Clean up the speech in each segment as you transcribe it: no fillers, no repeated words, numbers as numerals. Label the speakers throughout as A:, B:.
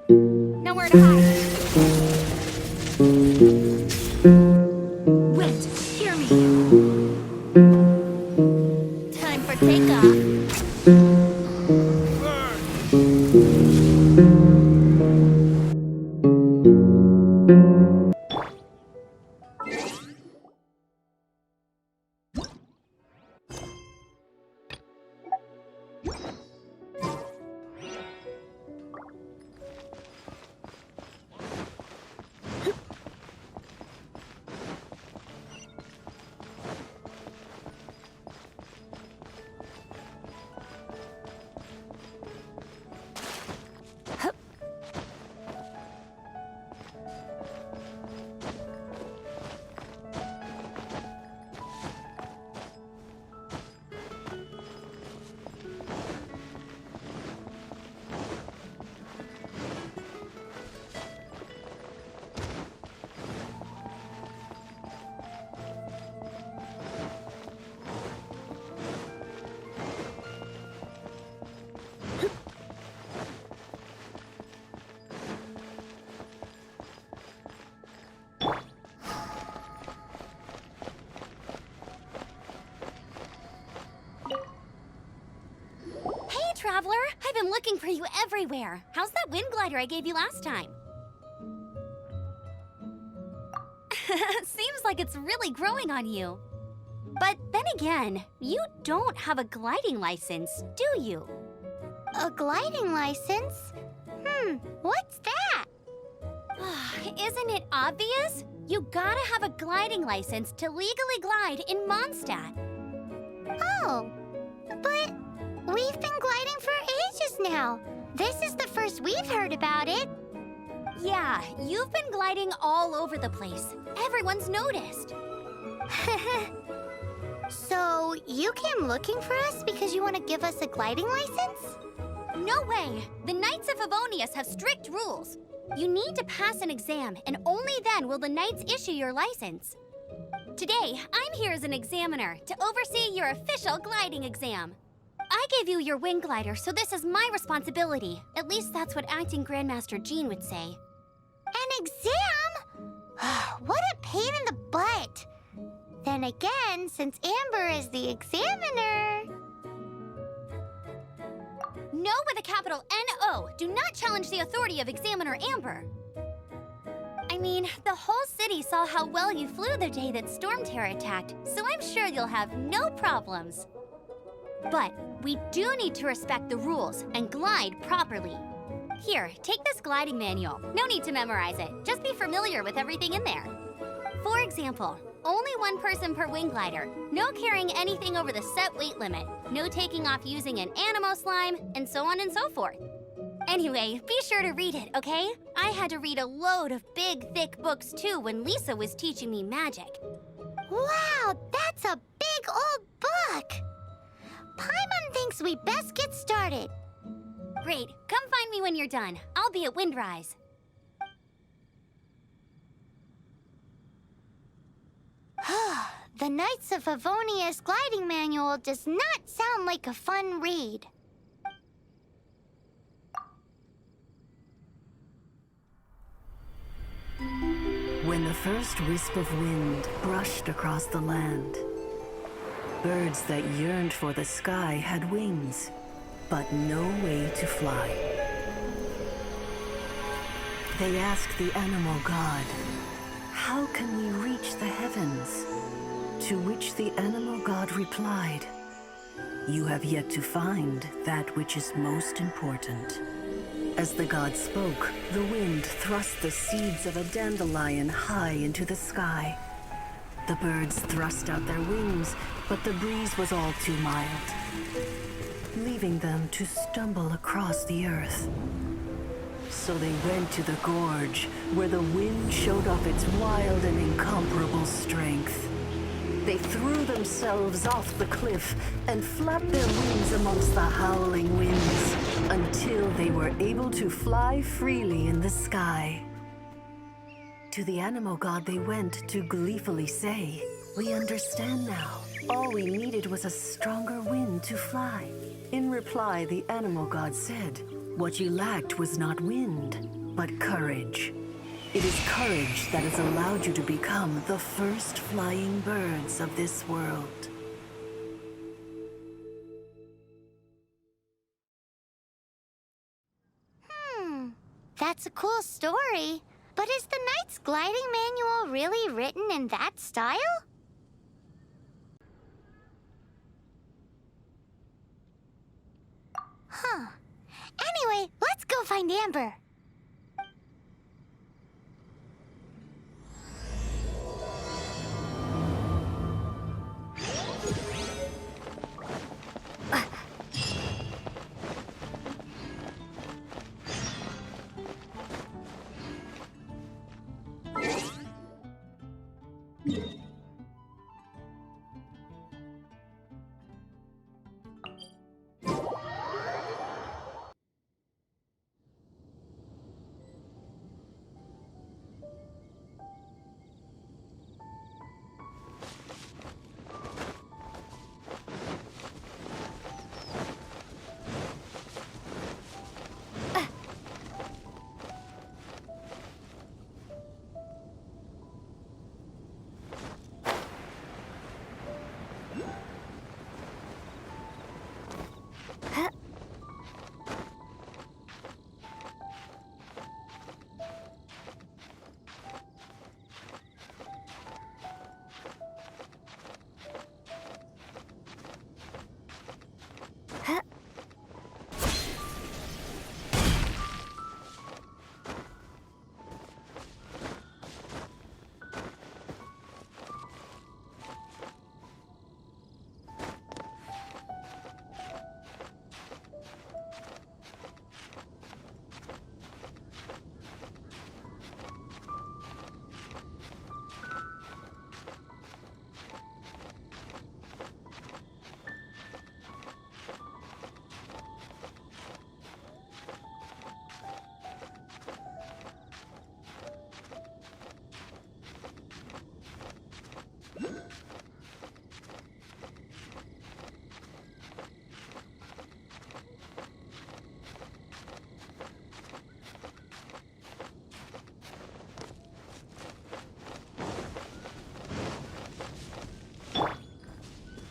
A: Nowhere to hide. Wait, hear me. Time for takeoff. Traveler, I've been looking for you everywhere. How's that wind glider I gave you last time? Seems like it's really growing on you. But then again, you don't have a gliding license, do you?
B: A gliding license? What's that?
A: Isn't it obvious? You gotta have a gliding license to legally glide in Mondstadt.
B: Oh, but we've been gliding for ages now. This is the first we've heard about it.
A: Yeah, you've been gliding all over the place. Everyone's noticed.
B: So, you came looking for us because you want to give us a gliding license?
A: No way! The Knights of Favonius have strict rules. You need to pass an exam, and only then will the Knights issue your license. Today, I'm here as an examiner to oversee your official gliding exam. I gave you your wing glider, so this is my responsibility. At least that's what Acting Grandmaster Jean would say.
B: An exam? What a pain in the butt! Then again, since Amber is the examiner...
A: No with a capital N-O. Do not challenge the authority of Examiner Amber. I mean, the whole city saw how well you flew the day that Storm Terror attacked, so I'm sure you'll have no problems. But we do need to respect the rules and glide properly. Here, take this gliding manual. No need to memorize it. Just be familiar with everything in there. For example, only one person per wing glider, no carrying anything over the set weight limit, no taking off using an animo slime, and so on and so forth. Anyway, be sure to read it, okay? I had to read a load of big, thick books too when Lisa was teaching me magic.
B: Wow, that's a big old book! Paimon thinks we best get started.
A: Great, come find me when you're done. I'll be at Windrise.
B: The Knights of Favonius gliding manual does not sound like a fun read.
C: When the first wisp of wind brushed across the land, birds that yearned for the sky had wings, but no way to fly. They asked the animal god, "How can we reach the heavens?" To which the animal god replied, "You have yet to find that which is most important." As the god spoke, the wind thrust the seeds of a dandelion high into the sky. The birds thrust out their wings, but the breeze was all too mild, leaving them to stumble across the earth. So they went to the gorge, where the wind showed off its wild and incomparable strength. They threw themselves off the cliff and flapped their wings amongst the howling winds until they were able to fly freely in the sky. To the animal god they went to gleefully say, "We understand now. All we needed was a stronger wind to fly." In reply, the animal god said, What you lacked was not wind, but courage. It is courage that has allowed you to become the first flying birds of this world.
B: That's a cool story. But is the Knight's gliding manual really written in that style? Huh. Anyway, let's go find Amber.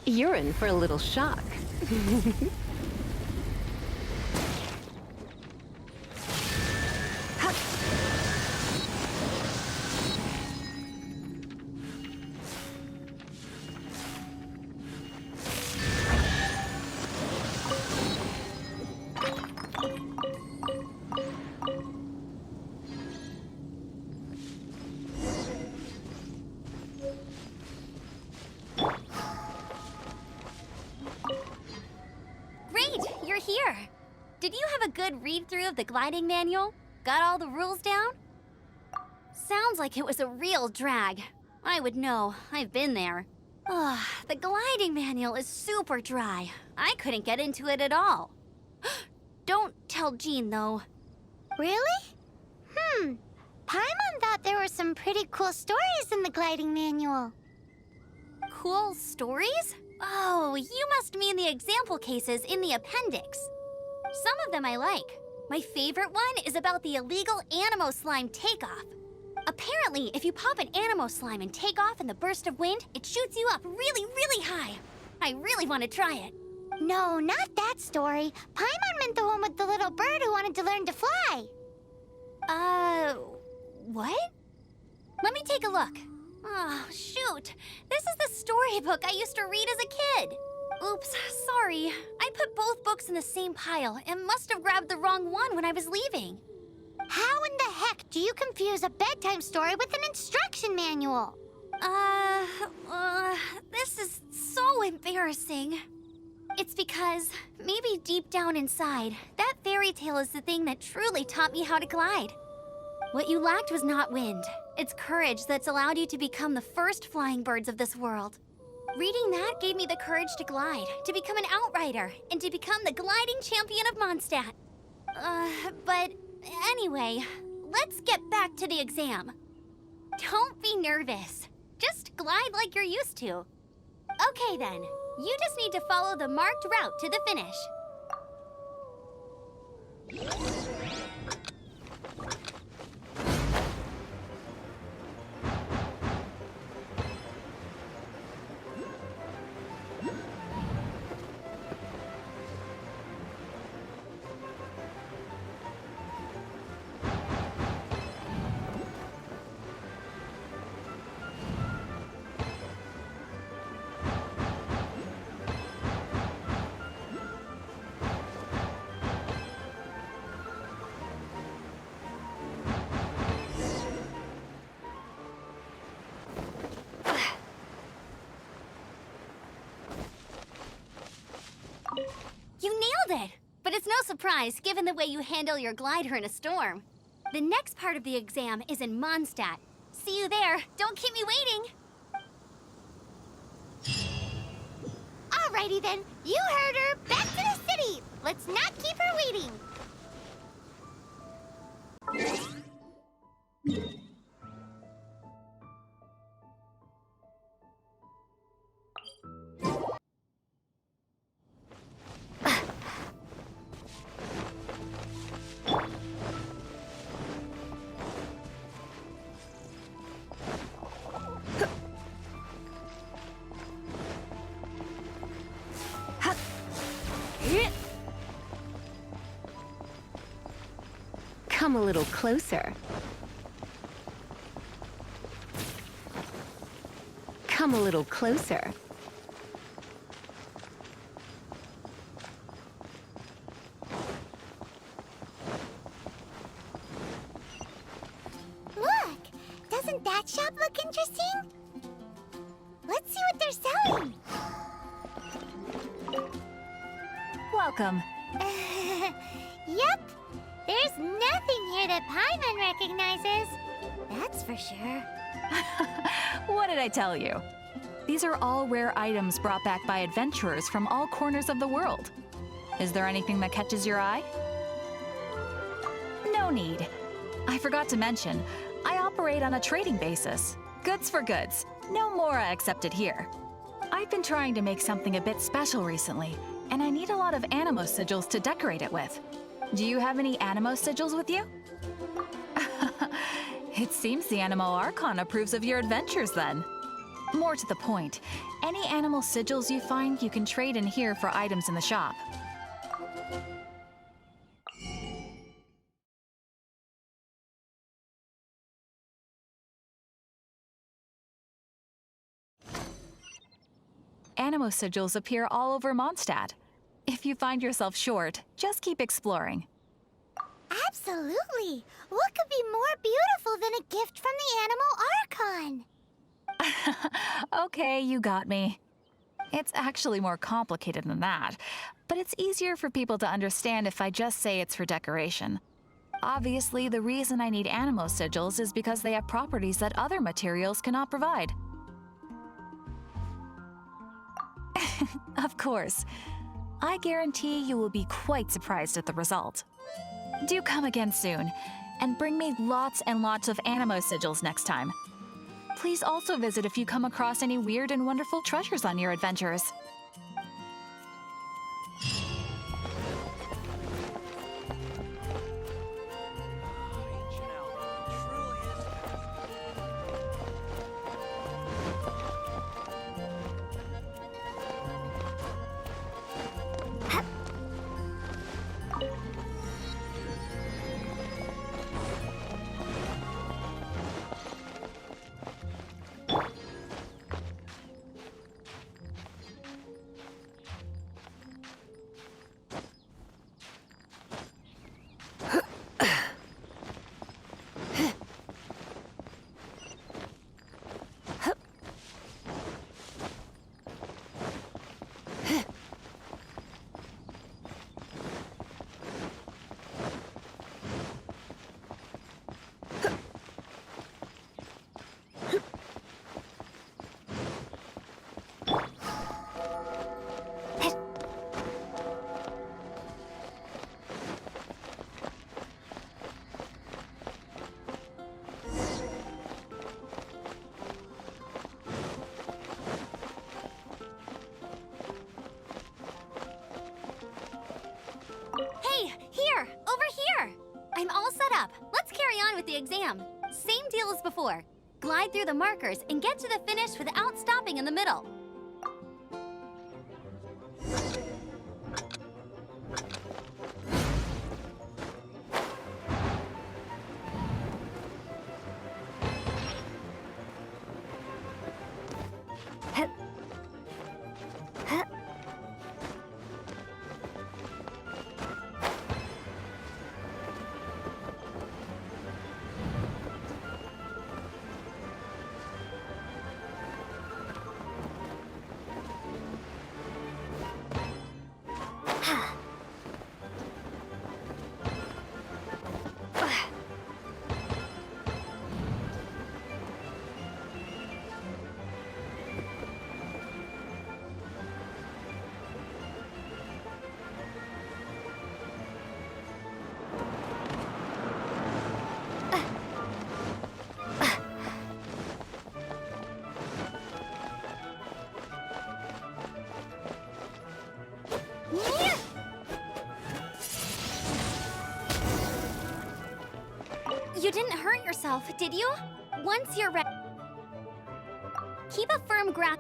D: You're in for a little shock.
A: Here. Did you have a good read-through of the gliding manual? Got all the rules down? Sounds like it was a real drag. I would know. I've been there. Ugh, the gliding manual is super dry. I couldn't get into it at all. Don't tell Jean, though.
B: Really? Paimon thought there were some pretty cool stories in the gliding manual.
A: Cool stories? Oh, you must mean the example cases in the appendix. Some of them I like. My favorite one is about the illegal Animo Slime takeoff. Apparently, if you pop an Animo Slime and take off in the burst of wind, it shoots you up really, really high. I really want to try it.
B: No, not that story. Paimon meant the one with the little bird who wanted to learn to fly.
A: What? Let me take a look. Oh, shoot. This is the storybook I used to read as a kid. Oops, sorry. I put both books in the same pile and must have grabbed the wrong one when I was leaving.
B: How in the heck do you confuse a bedtime story with an instruction manual?
A: This is so embarrassing. It's because, maybe deep down inside, that fairy tale is the thing that truly taught me how to glide. What you lacked was not wind. It's courage that's allowed you to become the first flying birds of this world. Reading that gave me the courage to glide, to become an outrider, and to become the gliding champion of Mondstadt. But anyway, let's get back to the exam. Don't be nervous. Just glide like you're used to. Okay then, you just need to follow the marked route to the finish. You nailed it! But it's no surprise, given the way you handle your glider in a storm. The next part of the exam is in Mondstadt. See you there. Don't keep me waiting.
B: Alrighty then, you heard her. Back to the city. Let's not keep her waiting.
D: Come a little closer. Come a little closer.
B: Look! Doesn't that shop look interesting? Let's see what they're selling.
E: Welcome.
B: Yep. There's nothing here that Paimon recognizes. That's for sure.
E: What did I tell you? These are all rare items brought back by adventurers from all corners of the world. Is there anything that catches your eye? No need. I forgot to mention, I operate on a trading basis. Goods for goods. No Mora accepted here. I've been trying to make something a bit special recently, and I need a lot of animo sigils to decorate it with. Do you have any animo sigils with you? It seems the Animo Archon approves of your adventures then. More to the point, any animal sigils you find you can trade in here for items in the shop. Animo sigils appear all over Mondstadt. If you find yourself short, just keep exploring.
B: Absolutely. What could be more beautiful than a gift from the Animal Archon?
E: Okay, you got me. It's actually more complicated than that, but it's easier for people to understand if I just say it's for decoration. Obviously, the reason I need animo sigils is because they have properties that other materials cannot provide. Of course. I guarantee you will be quite surprised at the result. Do come again soon, and bring me lots and lots of animo sigils next time. Please also visit if you come across any weird and wonderful treasures on your adventures.
A: on with the exam. Same deal as before. Glide through the markers and get to the finish without stopping in the middle. You didn't hurt yourself, did you? Once you're ready, keep a firm grasp.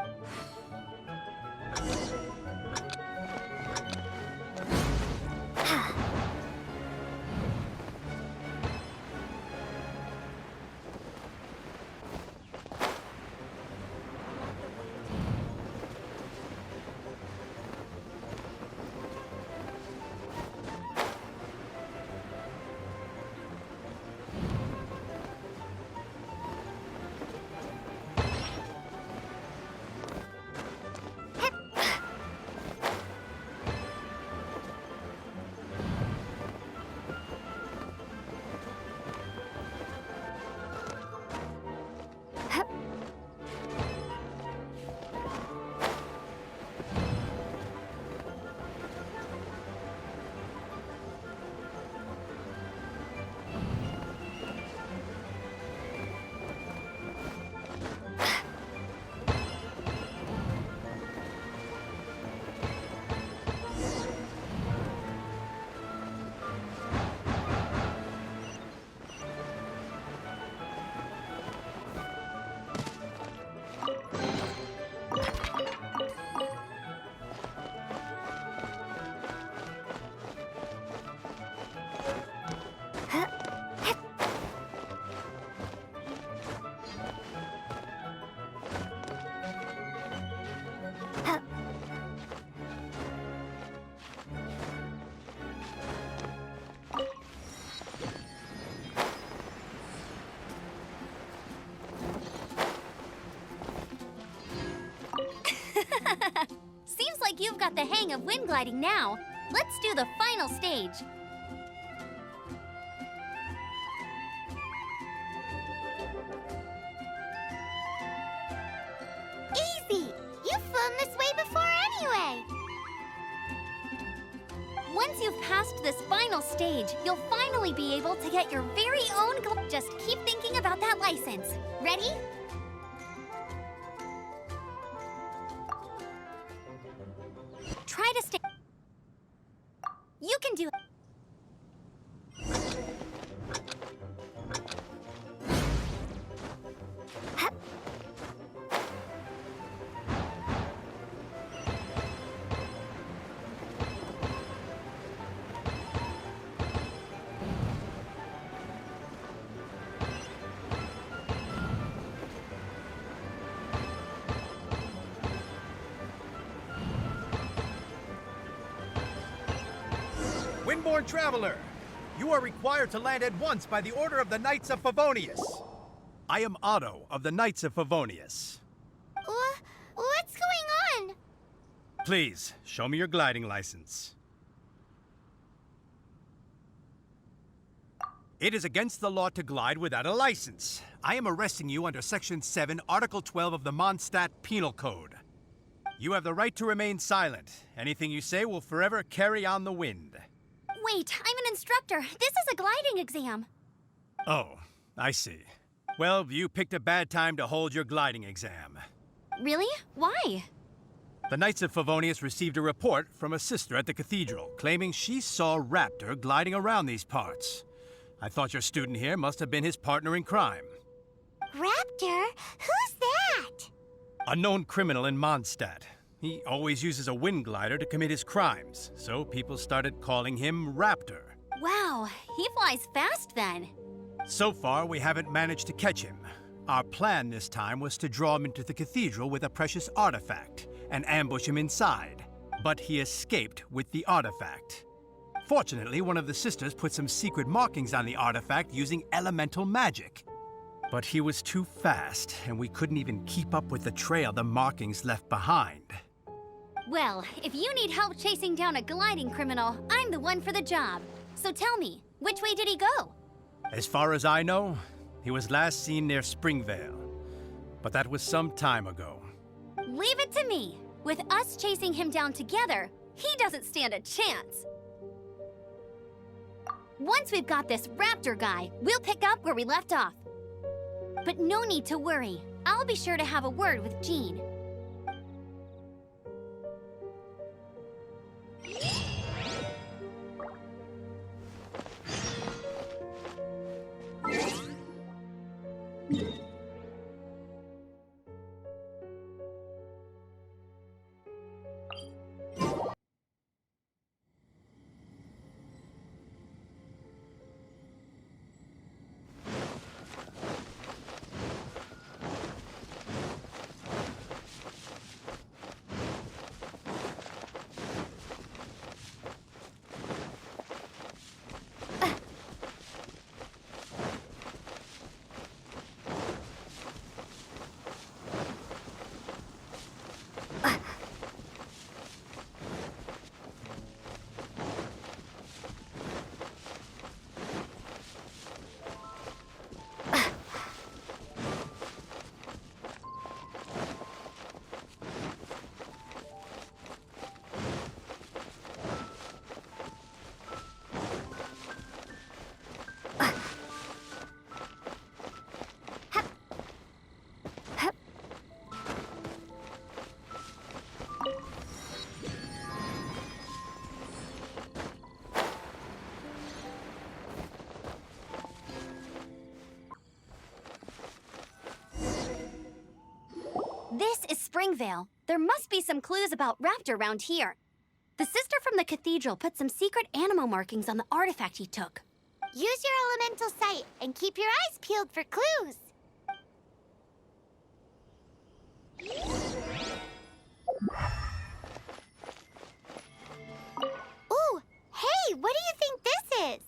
A: Seems like you've got the hang of wind gliding now. Let's do the final stage.
B: Easy! You've flown this way before anyway!
A: Once you've passed this final stage, you'll finally be able to get your very own Just keep thinking about that license. Ready? Try to stay. You can do it.
F: Windborne Traveler, you are required to land at once by the order of the Knights of Favonius. I am Otto of the Knights of Favonius.
B: What's going on?
F: Please, show me your gliding license. It is against the law to glide without a license. I am arresting you under Section 7, Article 12 of the Mondstadt Penal Code. You have the right to remain silent. Anything you say will forever carry on the wind.
A: Wait, I'm an instructor. This is a gliding exam.
F: Oh, I see. Well, you picked a bad time to hold your gliding exam.
A: Really? Why?
F: The Knights of Favonius received a report from a sister at the cathedral claiming she saw Raptor gliding around these parts. I thought your student here must have been his partner in crime.
B: Raptor? Who's that?
F: A known criminal in Mondstadt. He always uses a wind glider to commit his crimes, so people started calling him Raptor.
A: Wow, he flies fast then.
F: So far, we haven't managed to catch him. Our plan this time was to draw him into the cathedral with a precious artifact and ambush him inside. But he escaped with the artifact. Fortunately, one of the sisters put some secret markings on the artifact using elemental magic. But he was too fast, and we couldn't even keep up with the trail the markings left behind.
A: Well, if you need help chasing down a gliding criminal, I'm the one for the job. So tell me, which way did he go?
F: As far as I know, he was last seen near Springvale. But that was some time ago.
A: Leave it to me. With us chasing him down together, he doesn't stand a chance. Once we've got this Raptor guy, we'll pick up where we left off. But no need to worry. I'll be sure to have a word with Jean. This is Springvale. There must be some clues about Raptor around here. The sister from the cathedral put some secret animal markings on the artifact he took.
B: Use your elemental sight and keep your eyes peeled for clues. Ooh, hey, what do you think this is?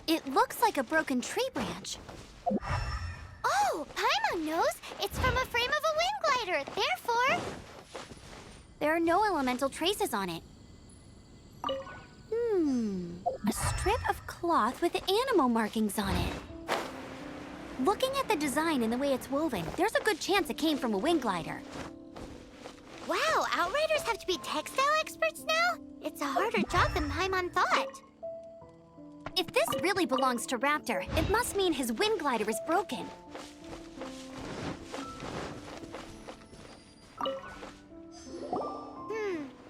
A: It looks like a broken tree branch.
B: Oh, Paimon knows. It's from a frame of a wind glider. Therefore,
A: There are no elemental traces on it. A strip of cloth with animal markings on it. Looking at the design and the way it's woven, there's a good chance it came from a wind glider.
B: wow, Outriders have to be textile experts now? It's a harder job than Paimon thought.
A: If this really belongs to Raptor, it must mean his wind glider is broken.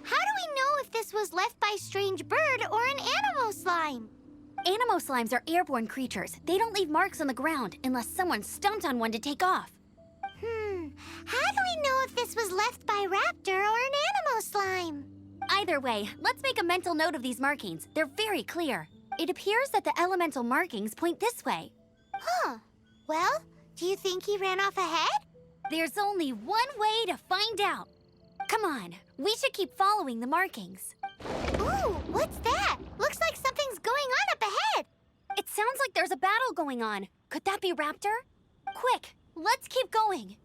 B: How do we know if this was left by strange bird or an animal slime?
A: Animo slimes are airborne creatures. They don't leave marks on the ground unless someone stomped on one to take off.
B: How do we know if this was left by Raptor or an animal slime?
A: Either way, let's make a mental note of these markings. They're very clear. It appears that the elemental markings point this way.
B: Huh. Well, do you think he ran off ahead?
A: There's only one way to find out. Come on, we should keep following the markings.
B: Ooh, what's that? Looks like something's going on up ahead.
A: It sounds like there's a battle going on. Could that be Raptor? Quick, let's keep going.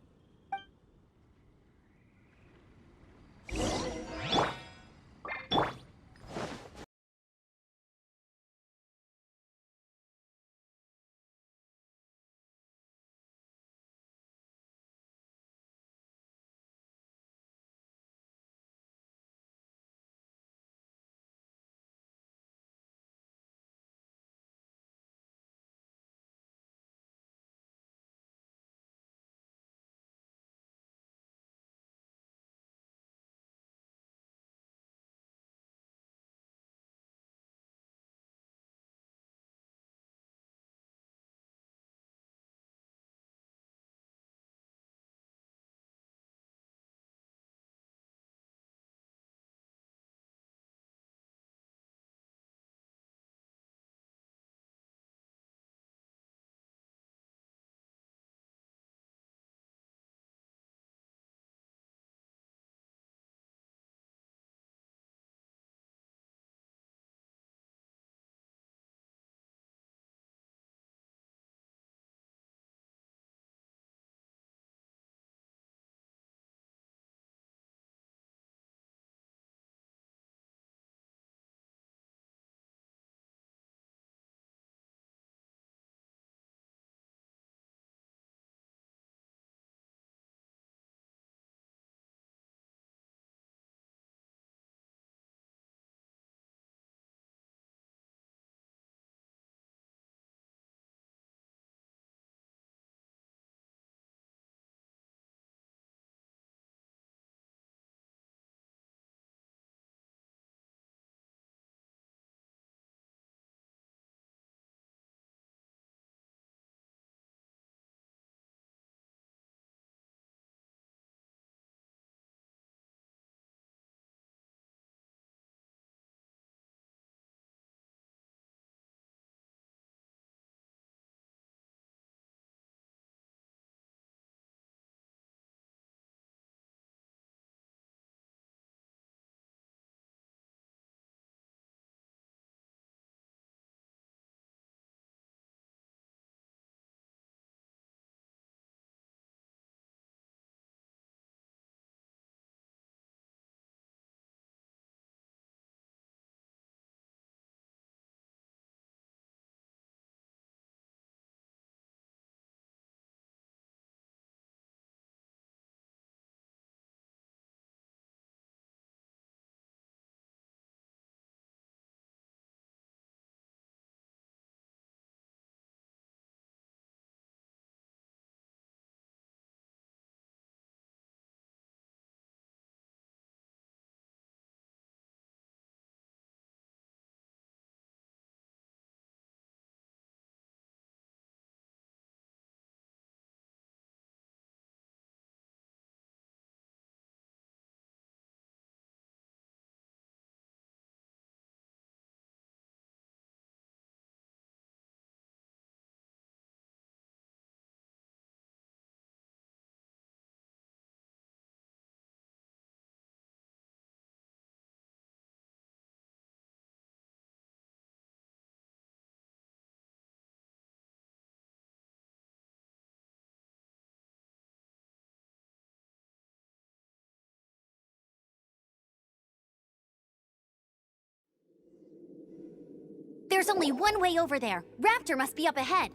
A: There's only one way over there. Raptor must be up ahead.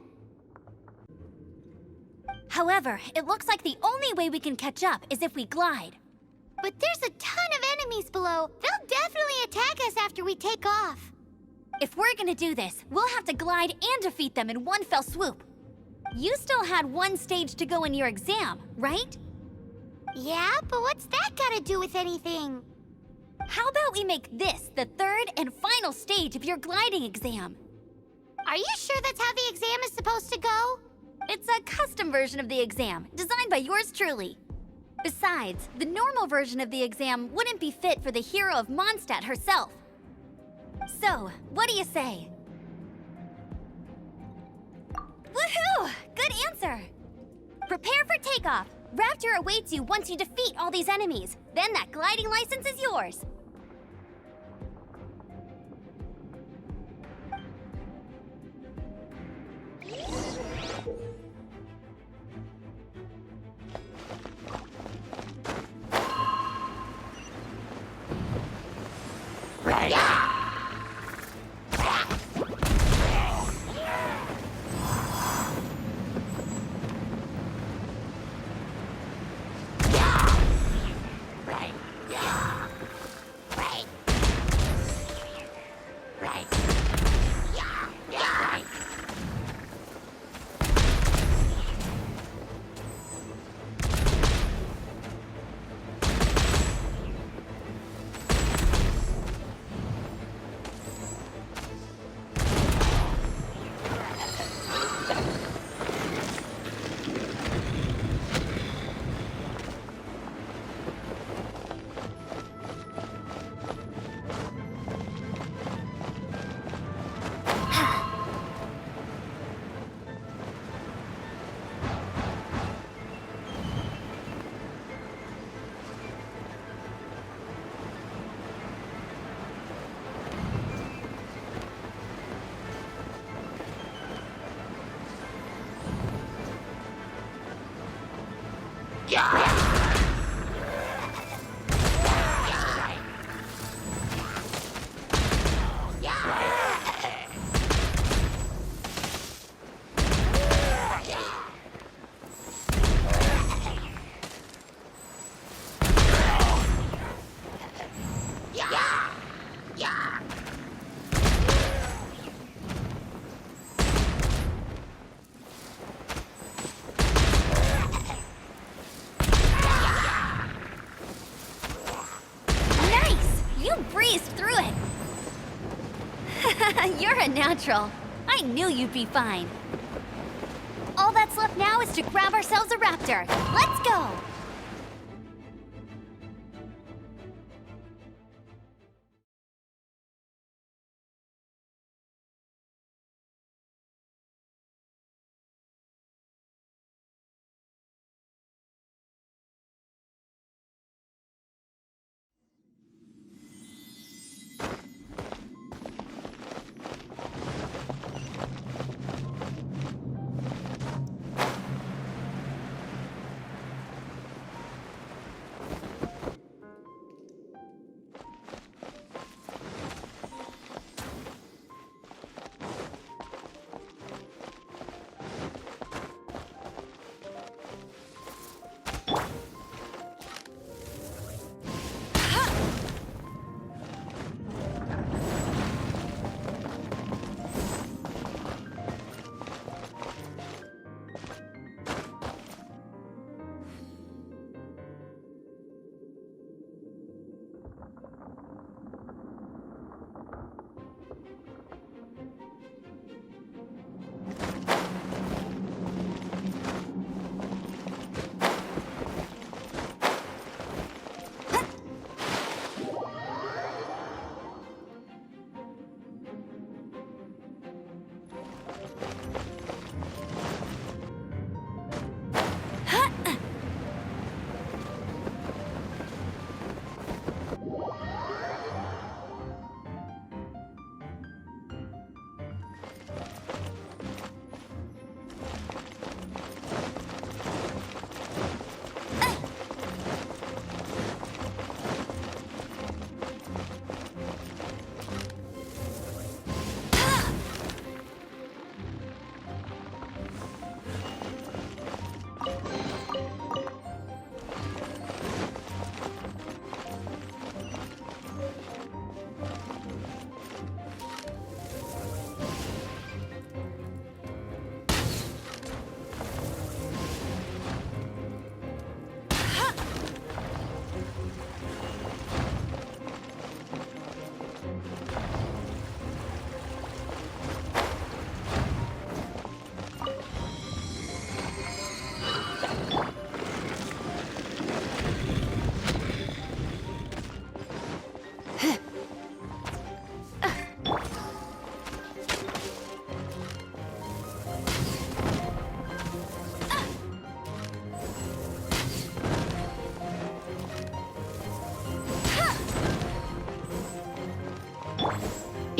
A: However, it looks like the only way we can catch up is if we glide.
B: But there's a ton of enemies below. They'll definitely attack us after we take off.
A: If we're gonna do this, we'll have to glide and defeat them in one fell swoop. You still had one stage to go in your exam, right?
B: Yeah, but what's that gotta do with anything?
A: How about we make this the third and final stage of your gliding exam?
B: Are you sure that's how the exam is supposed to go?
A: It's a custom version of the exam, designed by yours truly. Besides, the normal version of the exam wouldn't be fit for the hero of Mondstadt herself. So, what do you say? Woohoo! Good answer! Prepare for takeoff. Raptor awaits you once you defeat all these enemies. Then that gliding license is yours. You're a natural. I knew you'd be fine. All that's left now is to grab ourselves a raptor. Let's go!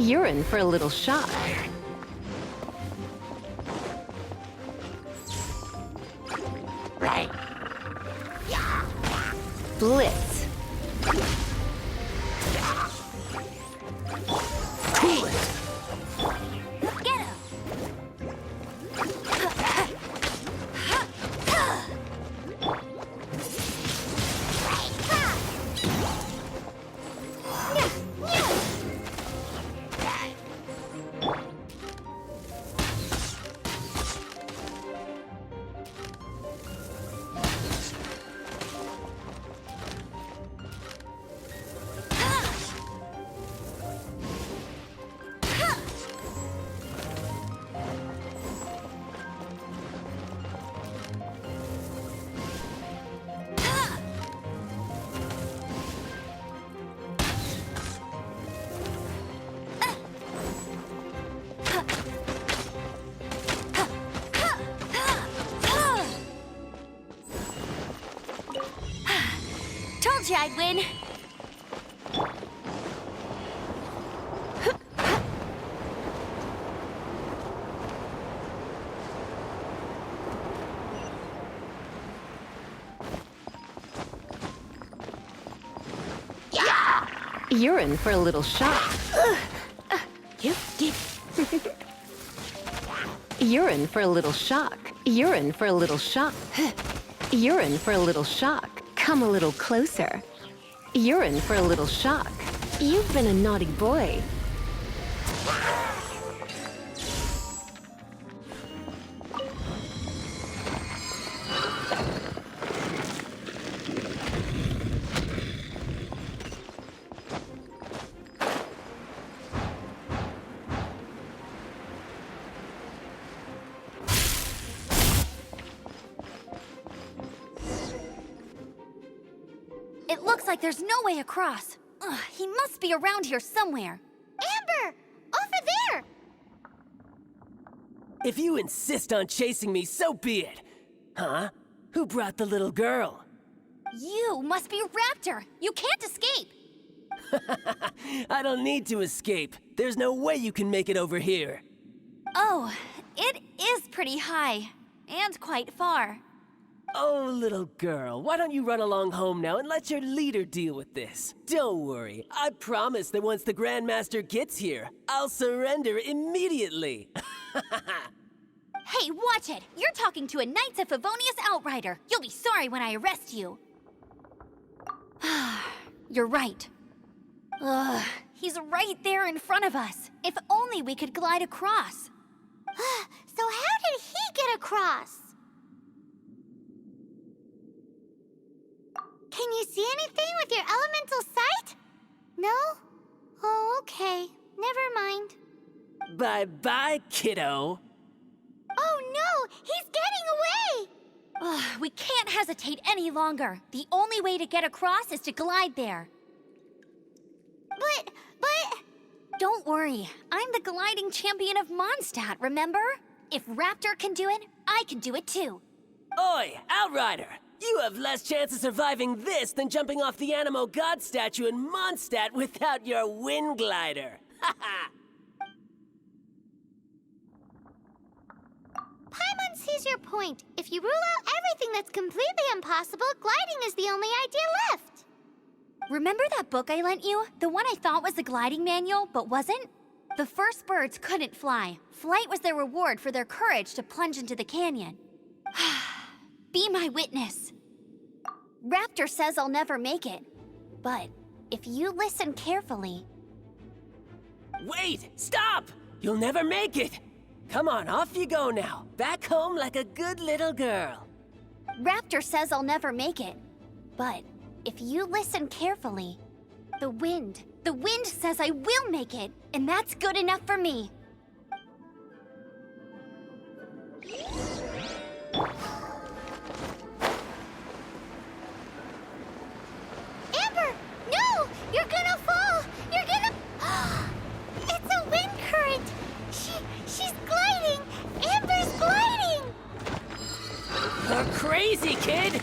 D: You're in for a little shock. Blitz.
A: Get him! Told you I'd win.
D: You're in for a little shock. You're in for a little shock. You're in for a little shock. You're in for a little shock. Come a little closer. You're in for a little shock. You've been a naughty boy.
A: It looks like there's no way across. Ugh, he must be around here somewhere.
B: Amber! Over there!
G: If you insist on chasing me, so be it. Huh? Who brought the little girl?
A: You must be Raptor. You can't escape.
G: I don't need to escape. There's no way you can make it over here.
A: Oh, it is pretty high. And quite far.
G: Oh, little girl, why don't you run along home now and let your leader deal with this? Don't worry, I promise that once the Grandmaster gets here, I'll surrender immediately.
A: Hey, watch it! You're talking to a Knights of Favonius outrider. You'll be sorry when I arrest you. You're right. Ugh, he's right there in front of us. If only we could glide across.
B: So how did he get across? Can you see anything with your elemental sight? No? Oh, okay. Never mind.
G: Bye-bye, kiddo.
B: Oh no! He's getting away!
A: Ugh, we can't hesitate any longer. The only way to get across is to glide there.
B: But...
A: Don't worry. I'm the gliding champion of Mondstadt, remember? If Raptor can do it, I can do it too.
G: Oi, Outrider! You have less chance of surviving this than jumping off the Animo God statue in Mondstadt without your wind glider. Haha!
B: Paimon sees your point. If you rule out everything that's completely impossible, gliding is the only idea left.
A: Remember that book I lent you? The one I thought was the gliding manual, but wasn't? The first birds couldn't fly. Flight was their reward for their courage to plunge into the canyon. Be my witness. Raptor says I'll never make it. But if you listen carefully...
G: Wait! Stop! You'll never make it! Come on, off you go now. Back home like a good little girl.
A: Raptor says I'll never make it. But if you listen carefully, the wind says I will make it, and that's good enough for me.
B: Amber! No! You're gonna fall! You're gonna... It's a wind current! She's gliding! Amber's gliding!
G: You're crazy, kid!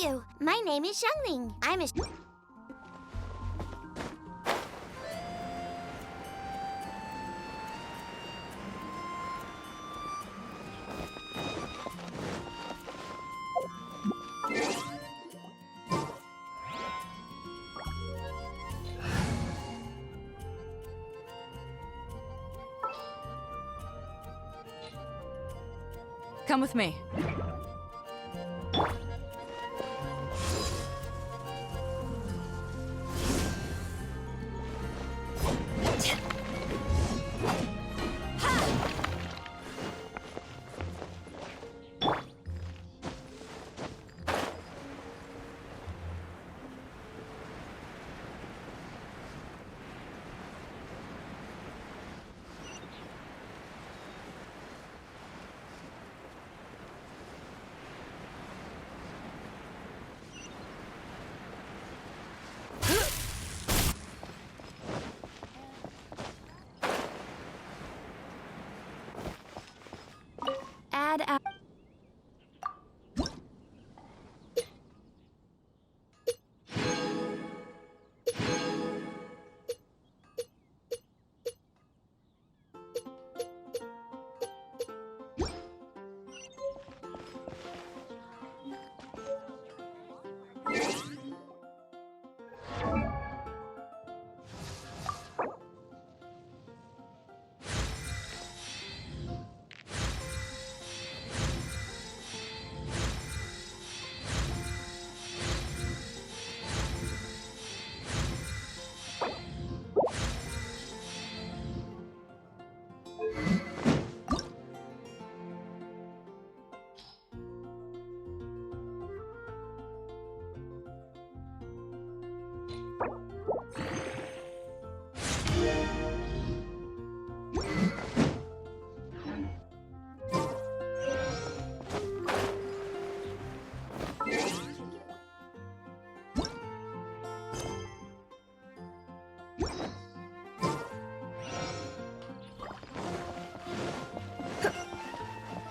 B: you. My name is Xiangling. I'm a...
H: Come with me.
A: Add a...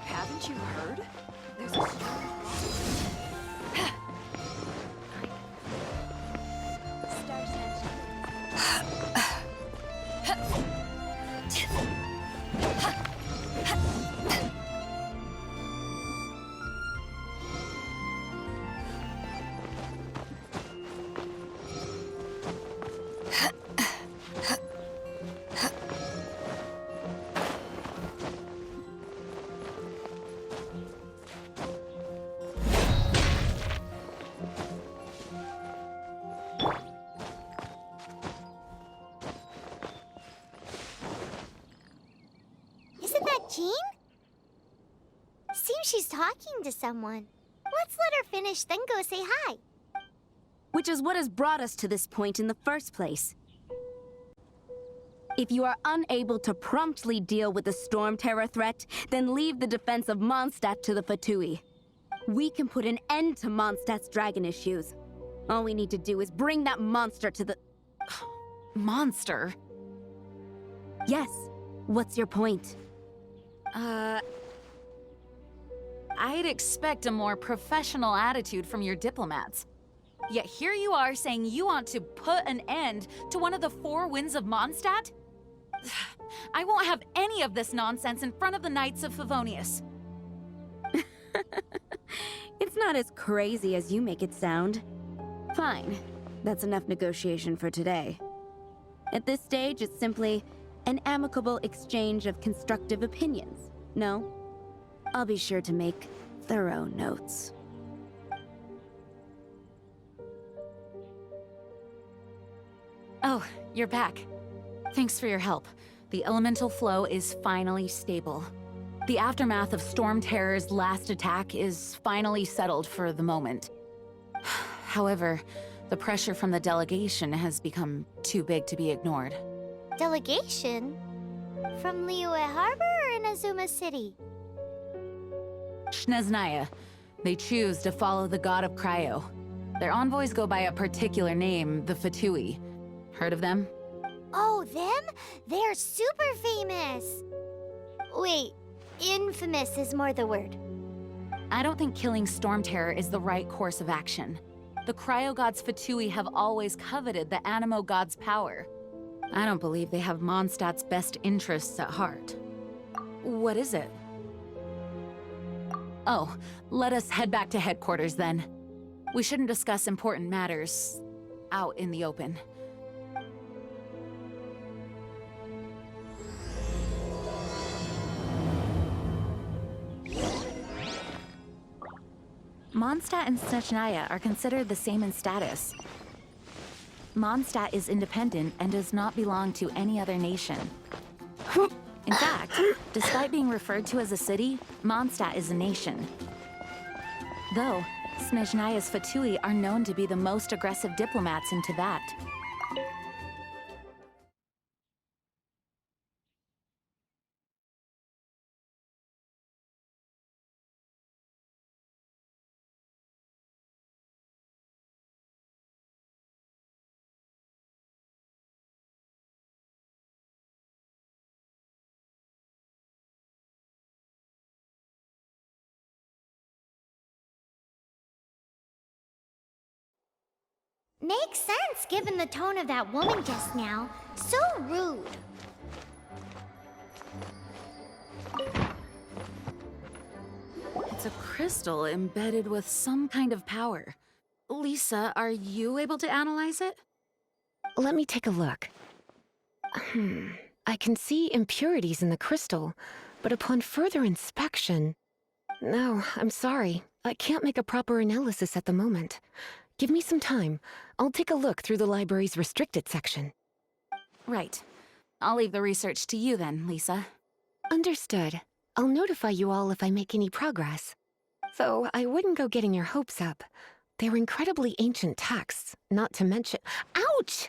H: Haven't you heard? There's a storm.
B: Isn't that Jean? Seems she's talking to someone. Let's let her finish, then go say hi.
I: Which is what has brought us to this point in the first place. If you are unable to promptly deal with the Storm Terror threat, then leave the defense of Mondstadt to the Fatui. We can put an end to Mondstadt's dragon issues. All we need to do is bring that monster to the...
E: Monster?
I: Yes. What's your point?
E: I'd expect a more professional attitude from your diplomats. Yet here you are saying you want to put an end to one of the four winds of Mondstadt? I won't have any of this nonsense in front of the Knights of Favonius.
I: It's not as crazy as you make it sound. Fine. That's enough negotiation for today. At this stage, it's simply an amicable exchange of constructive opinions. No? I'll be sure to make thorough notes.
E: Oh, you're back. Thanks for your help. The elemental flow is finally stable. The aftermath of Storm Terror's last attack is finally settled for the moment. However, the pressure from the delegation has become too big to be ignored.
B: Delegation? From Liyue Harbor or Inazuma City?
E: Shneznaya. They choose to follow the god of Cryo. Their envoys go by a particular name, the Fatui. Heard of them?
B: Oh, them? They're super famous! Wait, infamous is more the word.
J: I don't think killing Storm Terror is the right course of action. The Cryo Gods Fatui have always coveted the Animo God's power. I don't believe they have Mondstadt's best interests at heart. What is it? Oh, let us head back to headquarters then. We shouldn't discuss important matters out in the open. Mondstadt and Snezhnaya are considered the same in status. Mondstadt is independent and does not belong to any other nation. In fact, despite being referred to as a city, Mondstadt is a nation. Though, Snezhnaya's Fatui are known to be the most aggressive diplomats in Tibet.
B: Makes sense given the tone of that woman just now. So rude.
J: It's a crystal embedded with some kind of power. Lisa, are you able to analyze it?
D: Let me take a look. I can see impurities in the crystal, but upon further inspection... No, I'm sorry. I can't make a proper analysis at the moment. Give me some time. I'll take a look through the library's restricted section.
J: Right. I'll leave the research to you then, Lisa.
D: Understood. I'll notify you all if I make any progress. Though I wouldn't go getting your hopes up. They're incredibly ancient texts, not to mention— Ouch!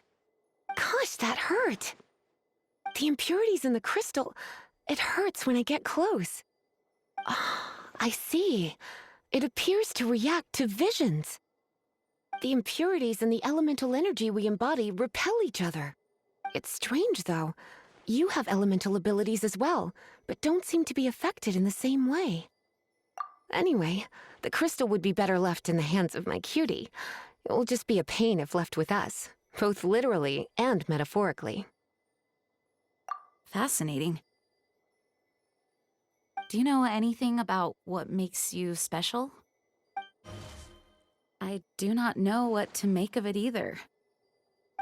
D: Gosh, that hurt! The impurities in the crystal— it hurts when I get close. Ah, I see. It appears to react to visions. The impurities and the elemental energy we embody repel each other. It's strange, though. You have elemental abilities as well, but don't seem to be affected in the same way. Anyway, the crystal would be better left in the hands of my cutie. It will just be a pain if left with us, both literally and metaphorically.
J: Fascinating. Do you know anything about what makes you special? I do not know what to make of it either.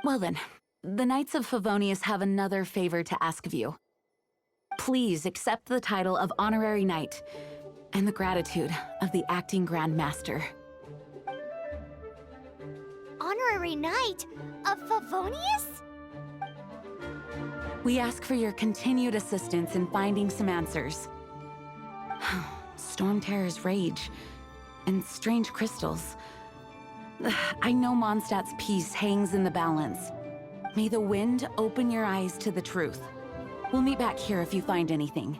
J: Well then, the Knights of Favonius have another favor to ask of you. Please accept the title of Honorary Knight and the gratitude of the Acting Grand Master.
B: Honorary Knight of Favonius?
J: We ask for your continued assistance in finding some answers. Storm Terror's rage and strange crystals. I know Mondstadt's peace hangs in the balance. May the wind open your eyes to the truth. We'll meet back here if you find anything.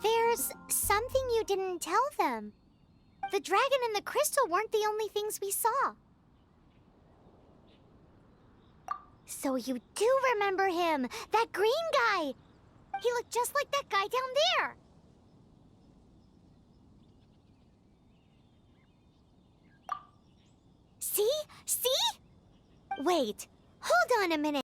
B: There's something you didn't tell them. The dragon and the crystal weren't the only things we saw. So you do remember him, that green guy. He looked just like that guy down there. See? See? Wait, hold on a minute.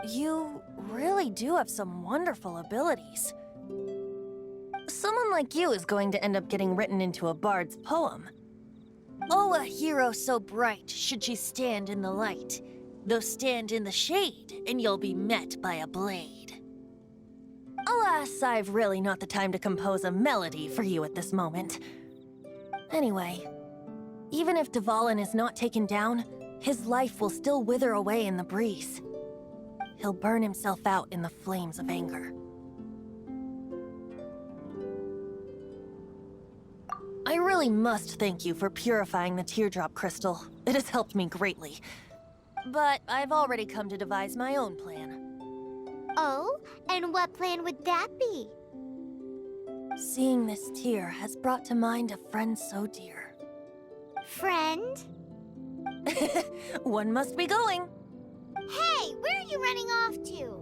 K: You really do have some wonderful abilities. Someone like you is going to end up getting written into a bard's poem. Oh, a hero so bright, should she stand in the light, though stand in the shade, and you'll be met by a blade. Alas, I've really not the time to compose a melody for you at this moment. Anyway, even if Dvalin is not taken down, his life will still wither away in the breeze. He'll burn himself out in the flames of anger. I really must thank you for purifying the teardrop crystal. It has helped me greatly. But I've already come to devise my own plan.
B: Oh, and what plan would that be?
K: Seeing this tear has brought to mind a friend so dear.
B: Friend?
K: One must be going.
B: Hey, where are you running off to?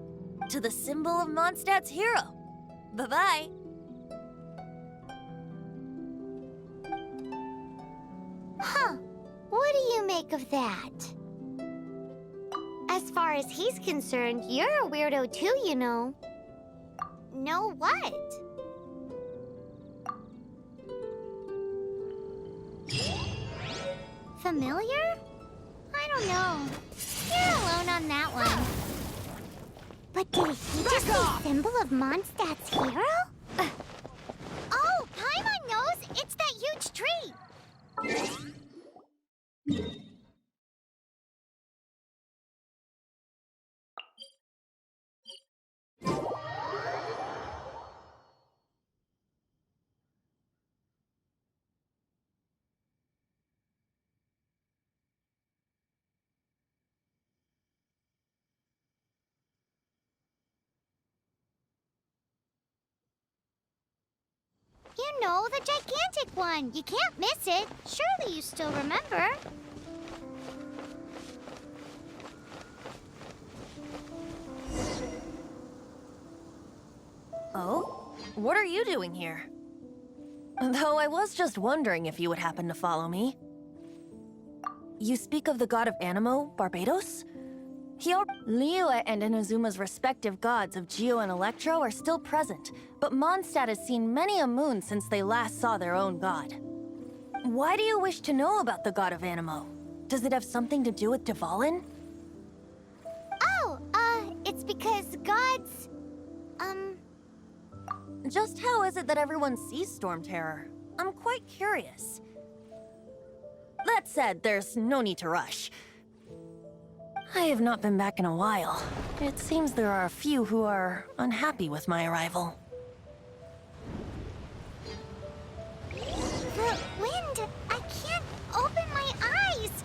K: To the symbol of Mondstadt's hero. Bye-bye.
B: Huh. What do you make of that? As far as he's concerned, you're a weirdo too, you know. Know what? Familiar? I don't know. You're alone on that one. But did he just say symbol of Mondstadt's hero? Oh, Paimon knows! It's that huge tree! You know, the gigantic one! You can't miss it! Surely you still remember?
K: Oh? What are you doing here? Though I was just wondering if you would happen to follow me. You speak of the god of Animo, Barbados? Liyue and Inazuma's respective gods of Geo and Electro are still present, but Mondstadt has seen many a moon since they last saw their own god. Why do you wish to know about the god of Animo? Does it have something to do with Dvalin?
B: Oh, it's because gods...
K: Just how is it that everyone sees Storm Terror? I'm quite curious. That said, there's no need to rush. I have not been back in a while. It seems there are a few who are unhappy with my arrival.
B: The wind! I can't open my eyes!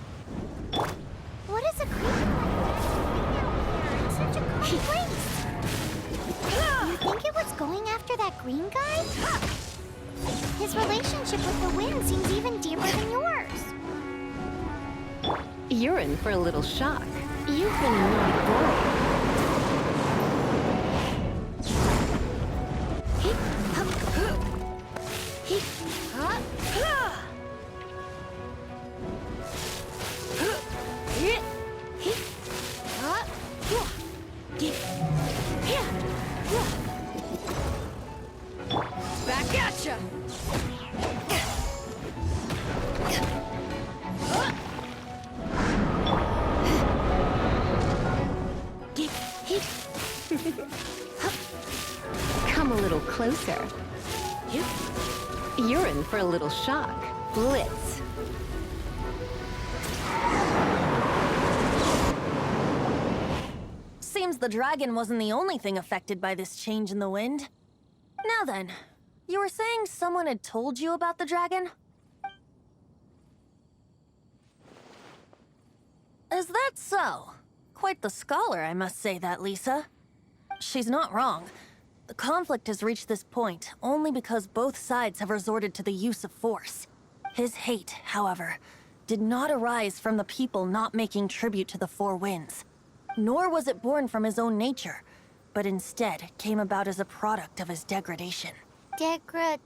B: What is a creature like that doing out here in such a cold place? You think it was going after that green guy? His relationship with the wind seems even deeper than yours.
D: You're in for a little shock. You've been a naughty boy.
H: Back at ya!
D: Come a little closer. You're in for a little shock. Blitz.
K: Seems the dragon wasn't the only thing affected by this change in the wind. Now then, you were saying someone had told you about the dragon? Is that so? Quite the scholar, I must say that, Lisa. She's not wrong. The conflict has reached this point only because both sides have resorted to the use of force. His hate, however, did not arise from the people not making tribute to the Four Winds. Nor was it born from his own nature, but instead came about as a product of his degradation.
B: Degradation?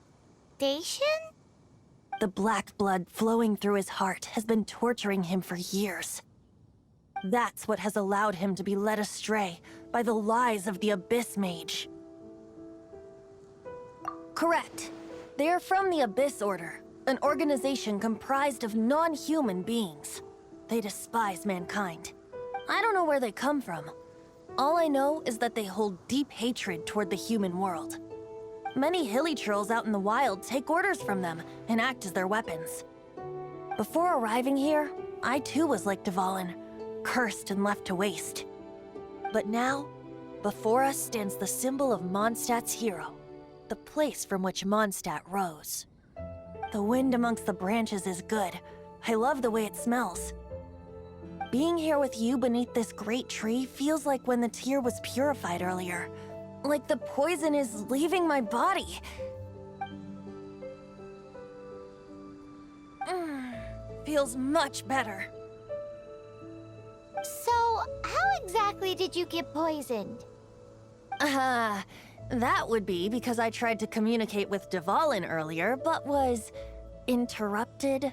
K: The black blood flowing through his heart has been torturing him for years. That's what has allowed him to be led astray by the lies of the Abyss Mage. Correct. They are from the Abyss Order, an organization comprised of non-human beings. They despise mankind. I don't know where they come from. All I know is that they hold deep hatred toward the human world. Many hilly trolls out in the wild take orders from them and act as their weapons. Before arriving here, I too was like Dvalin, cursed and left to waste. But now, before us stands the symbol of Mondstadt's hero, the place from which Mondstadt rose. The wind amongst the branches is good. I love the way it smells. Being here with you beneath this great tree feels like when the tear was purified earlier. Like the poison is leaving my body. Feels much better.
B: So, how exactly did you get poisoned?
K: That would be because I tried to communicate with Dvalin earlier, but was interrupted.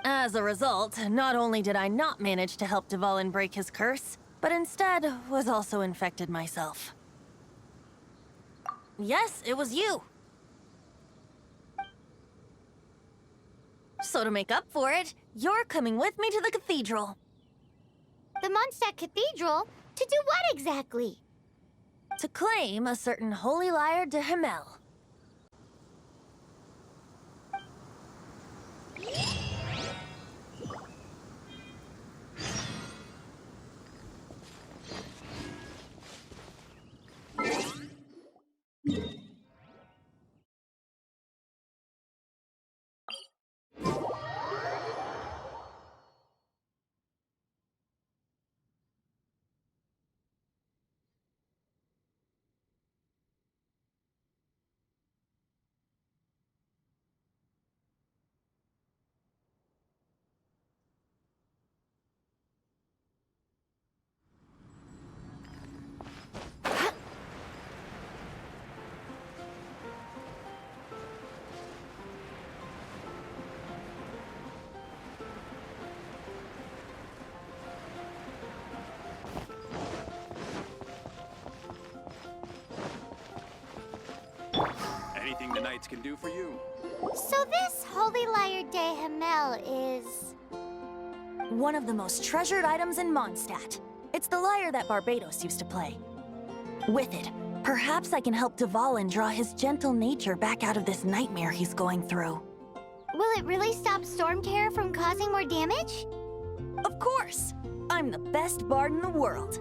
K: As a result, not only did I not manage to help Dvalin break his curse, but instead was also infected myself. Yes, it was you. So to make up for it, you're coming with me to the cathedral.
B: The Mondstadt Cathedral? To do what exactly?
K: To claim a certain holy lyre de Himmel.
F: Anything the Knights can do for you?
B: So this Holy Lyre de Himmel is...
K: One of the most treasured items in Mondstadt. It's the lyre that Barbados used to play. With it, perhaps I can help Dvalin draw his gentle nature back out of this nightmare he's going through.
B: Will it really stop Storm Terror from causing more damage?
K: Of course! I'm the best bard in the world.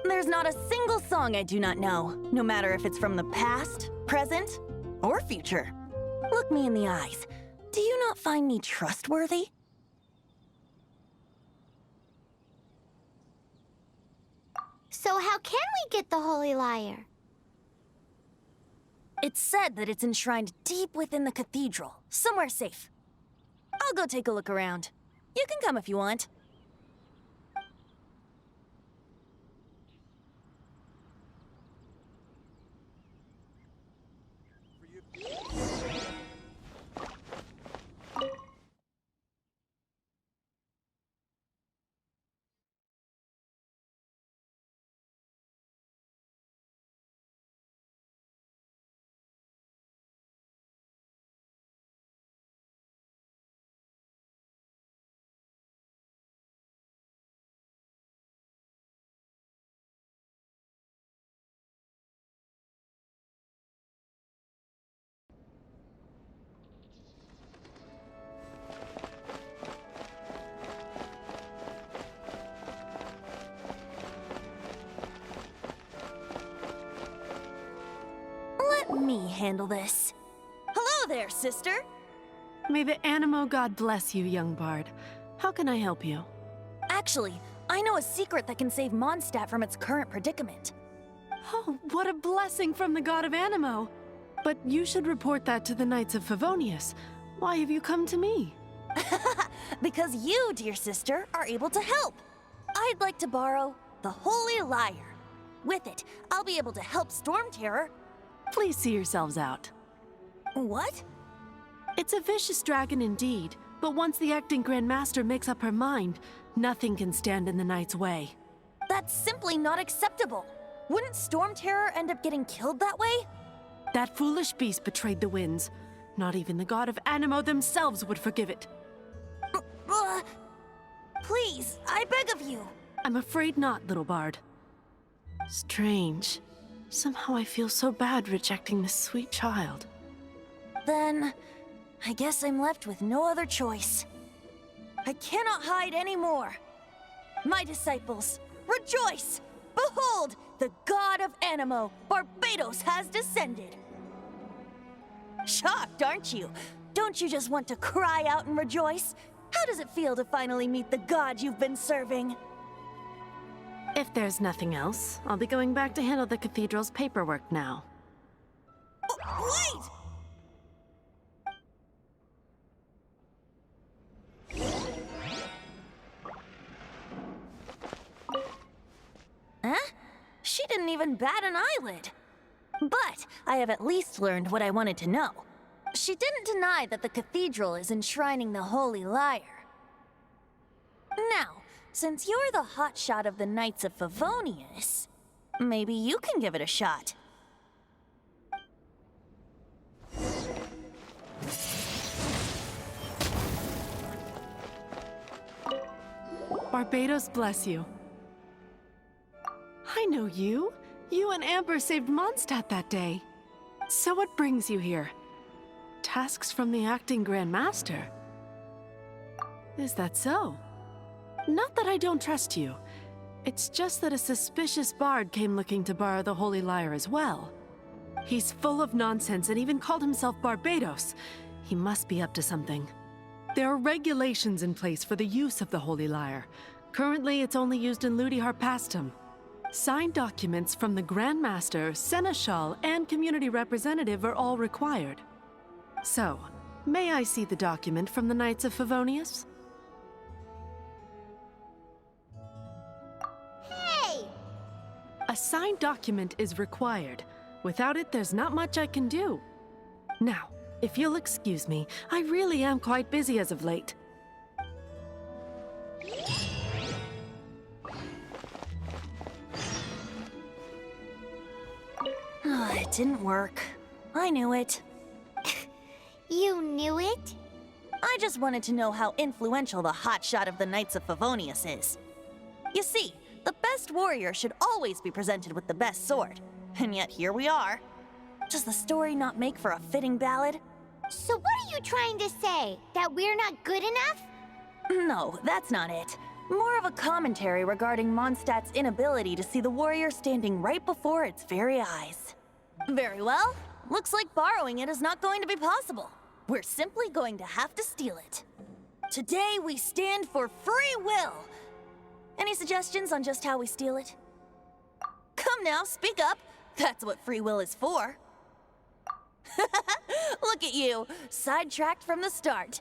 K: There's not a single song I do not know, no matter if it's from the past, present, or future. Look me in the eyes. Do you not find me trustworthy?
B: So how can we get the Holy Lyre?
K: It's said that it's enshrined deep within the cathedral, somewhere safe. I'll go take a look around. You can come if you want. Let me handle this. Hello there, sister!
C: May the Animo God bless you, young bard. How can I help you?
K: Actually, I know a secret that can save Mondstadt from its current predicament.
C: Oh, what a blessing from the God of Animo! But you should report that to the Knights of Favonius. Why have you come to me?
K: Because you, dear sister, are able to help. I'd like to borrow the Holy Lyre. With it, I'll be able to help Storm Terror.
C: Please see yourselves out.
K: What?
C: It's a vicious dragon indeed, but once the acting Grand Master makes up her mind,
L: Nothing can stand in the Knight's way.
K: That's simply not acceptable. Wouldn't Storm Terror end up getting killed that way?
L: That foolish beast betrayed the winds. Not even the god of Anemo themselves would forgive it.
K: Please, I beg of you.
L: I'm afraid not, little bard. Strange. Somehow I feel so bad rejecting this sweet child.
K: Then, I guess I'm left with no other choice. I cannot hide anymore. My disciples, rejoice! Behold, the god of Anemo, Barbados, has descended. Shocked, aren't you? Don't you just want to cry out and rejoice? How does it feel to finally meet the god you've been serving?
L: If there's nothing else, I'll be going back to handle the cathedral's paperwork now.
K: Wait! Huh? She didn't even bat an eyelid. But I have at least learned what I wanted to know. She didn't deny that the cathedral is enshrining the Holy Lyre. Now, since you're the hotshot of the Knights of Favonius, maybe you can give it a shot.
L: Barbados bless you. I know you. You and Amber saved Mondstadt that day. So what brings you here? Tasks from the acting Grand Master? Is that so? Not that I don't trust you. It's just that a suspicious bard came looking to borrow the Holy Lyre as well. He's full of nonsense and even called himself Barbados. He must be up to something. There are regulations in place for the use of the Holy Lyre. Currently, it's only used in Ludi Harpastum. Signed documents from the Grand Master, Seneschal, and community representative are all required. So, may I see the document from the Knights of Favonius?
B: Hey!
L: A signed document is required. Without it, there's not much I can do. Now, if you'll excuse me, I really am quite busy as of late.
K: It didn't work. I knew it.
B: You knew it?
K: I just wanted to know how influential the hotshot of the Knights of Favonius is. You see, the best warrior should always be presented with the best sword. And yet here we are. Does the story not make for a fitting ballad?
B: So what are you trying to say? That we're not good enough?
K: No, that's not it. More of a commentary regarding Mondstadt's inability to see the warrior standing right before its very eyes. Very well. Looks like borrowing it is not going to be possible. We're simply going to have to steal it. Today we stand for free will. Any suggestions on just how we steal it? Come now, speak up. That's what free will is for. Look at you, sidetracked from the start.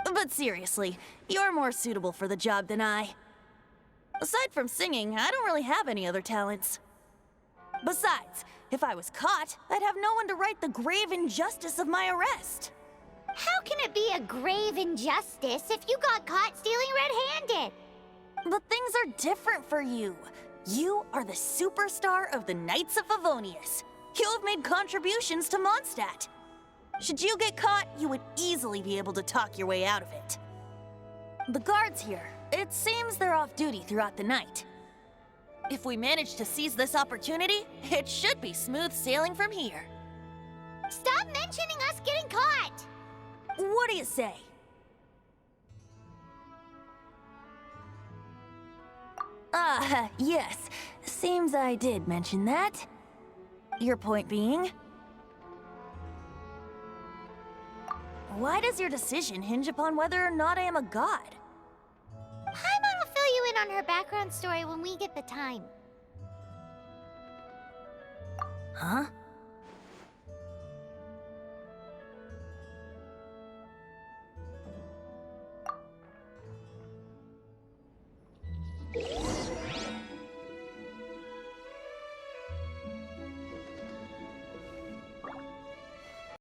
K: But seriously, you're more suitable for the job than I. Aside from singing, I don't really have any other talents. Besides, if I was caught, I'd have no one to right the grave injustice of my arrest.
B: How can it be a grave injustice if you got caught stealing red-handed?
K: But things are different for you. You are the superstar of the Knights of Favonius. You have made contributions to Mondstadt. Should you get caught, you would easily be able to talk your way out of it. The guards here, it seems they're off duty throughout the night. If we manage to seize this opportunity, it should be smooth sailing from here.
B: Stop mentioning us getting caught!
K: What do you say? Yes. Seems I did mention that. Your point being? Why does your decision hinge upon whether or not I am a god?
B: Paimon will fill you in on her background story when we get the time.
K: Huh?